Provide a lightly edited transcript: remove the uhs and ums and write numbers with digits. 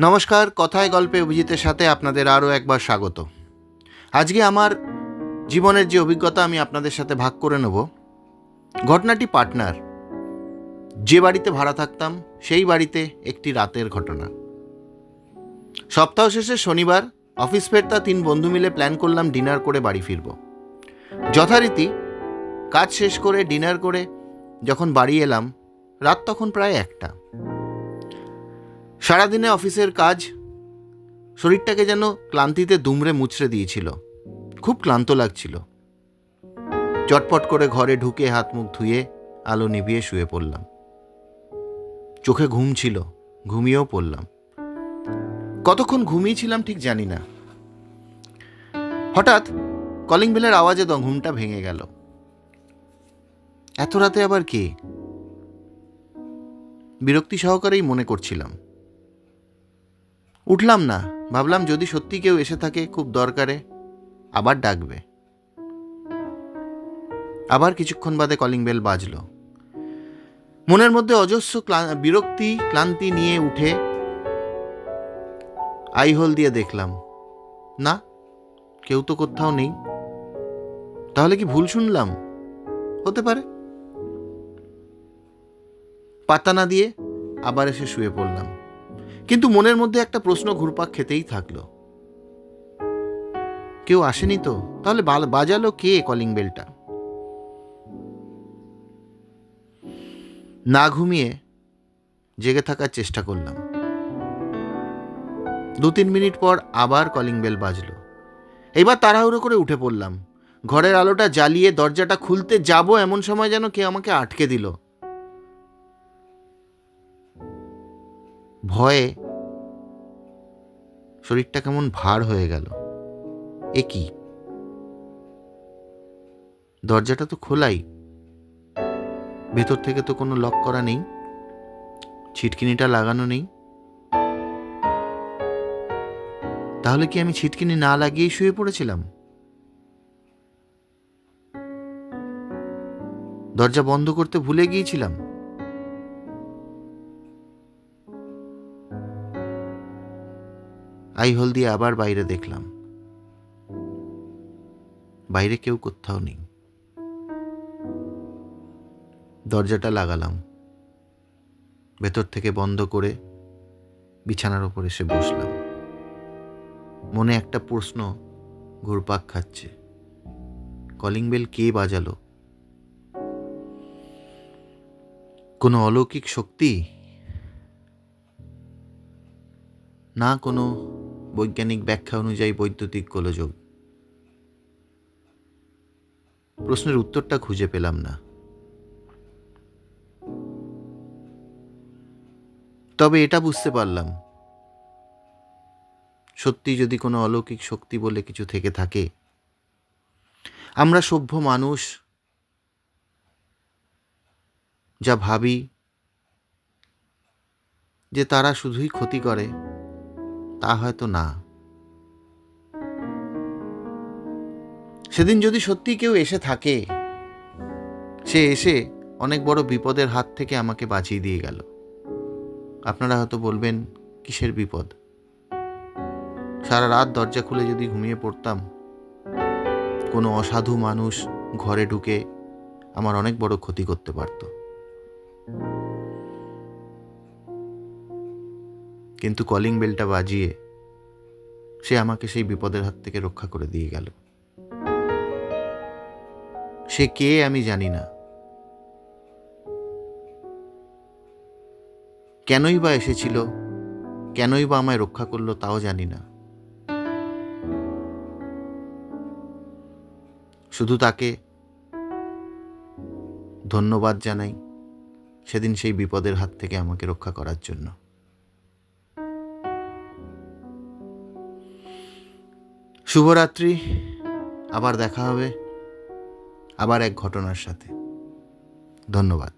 নমস্কার, কথায় গল্পে অভিজিতের সাথে আপনাদের আরও একবার স্বাগত। আজকে আমার জীবনের যে অভিজ্ঞতা আমি আপনাদের সাথে ভাগ করে নেব, ঘটনাটি পাটনার। যে বাড়িতে ভাড়া থাকতাম সেই বাড়িতে একটি রাতের ঘটনা। সপ্তাহ শেষে শনিবার অফিস ফেরতা 3 বন্ধু মিলে প্ল্যান করলাম ডিনার করে বাড়ি ফিরব। যথারীতি কাজ শেষ করে ডিনার করে যখন বাড়ি এলাম, রাত তখন প্রায় 1টা। সারাদিনে অফিসের কাজ শরীরটাকে যেন ক্লান্তিতে দুমড়ে মুচড়ে দিয়েছিল। খুব ক্লান্ত লাগছিল। চটপট করে ঘরে ঢুকে হাত মুখ ধুয়ে আলো নিভিয়ে শুয়ে পড়লাম। চোখে ঘুম ছিল, ঘুমিয়েও পড়লাম। কতক্ষণ ঘুমিয়েছিলাম ঠিক জানি না। হঠাৎ কলিং বেলের আওয়াজে ঘুমটা ভেঙে গেল। এত রাতে আবার কে? বিরক্তি সহকারেই মনে করছিলাম। উঠলাম না, ভাবলাম যদি সত্যি কেউ এসে থাকে খুব দরকারে, আবার ডাকবে। আবার কিছুক্ষণ বাদে কলিং বেল বাজলো। মনের মধ্যে অজস্র বিরক্তি ক্লান্তি নিয়ে উঠে আইহোল দিয়ে দেখলাম, না, কেউ তো কোথাও নেই। তাহলে কি ভুল শুনলাম? হতে পারে। পাত্তা না দিয়ে আবার এসে শুয়ে পড়লাম। কিন্তু মনের মধ্যে একটা প্রশ্ন ঘুরপাক খেতেই থাকলো, কেউ আসেনি তো? তাহলে বাজালো কে কলিং বেলটা? না ঘুমিয়ে জেগে থাকার চেষ্টা করলাম। 2-3 মিনিট পর আবার কলিং বেল বাজলো। এবার তাড়াহুড়ো করে উঠে পড়লাম। ঘরের আলোটা জ্বালিয়ে দরজাটা খুলতে যাব এমন সময় যেন কে আমাকে আটকে দিল। ভয়ে শরীরটা কেমন ভার হয়ে গেল। এ কি? দরজাটা তো খোলাই, ভেতর থেকে তো কোনো লক করা নেই, ছিটকিনিটা লাগানো নেই। তাহলে কি আমি ছিটকিনি না লাগিয়েই শুয়ে পড়েছিলাম? দরজা বন্ধ করতে ভুলে গিয়েছিলাম। আইহোল দিয়ে আবার বাইরে দেখলাম। বাইরে কেউ কোথাও নেই। দরজাটা লাগালাম, ভেতর থেকে বন্ধ করে বিছানার ওপর এসে বসলাম। মনে একটা প্রশ্ন ঘুরপাক খাচ্ছে, কলিং বেল কে বাজালো? কোনো অলৌকিক শক্তি? না কোনো বৈজ্ঞানিক ব্যাখ্যা অনুযায়ী বৈদ্যুতিক গোলযোগ? প্রশ্নের উত্তরটা খুঁজে পেলাম না। তবে এটা বুঝতে পারলাম, সত্যি যদি কোনো অলৌকিক শক্তি বলে কিছু থেকে থাকে, আমরা সভ্য মানুষ যা ভাবি যে তারা শুধুই ক্ষতি করে, তা হয়তো না। সেদিন যদি সত্যি কেউ এসে থাকে, সে এসে অনেক বড় বিপদের হাত থেকে আমাকে বাঁচিয়ে দিয়ে গেল। আপনারা হয়তো বলবেন, কিসের বিপদ? সারা রাত দরজা খুলে যদি ঘুমিয়ে পড়তাম, কোনো অসাধু মানুষ ঘরে ঢুকে আমার অনেক বড় ক্ষতি করতে পারত। কিন্তু কলিং বেলটা বাজিয়ে সে আমাকে সেই বিপদের হাত থেকে রক্ষা করে দিয়ে গেল। সে কে আমি জানি না, কেনই বা এসেছিল, কেনই বা আমায় রক্ষা করলো তাও জানি না। শুধু তাকে ধন্যবাদ জানাই সেদিন সেই বিপদের হাত থেকে আমাকে রক্ষা করার জন্য। শুভরাত্রি। আবার দেখা হবে আবার এক ঘটনার সাথে। ধন্যবাদ।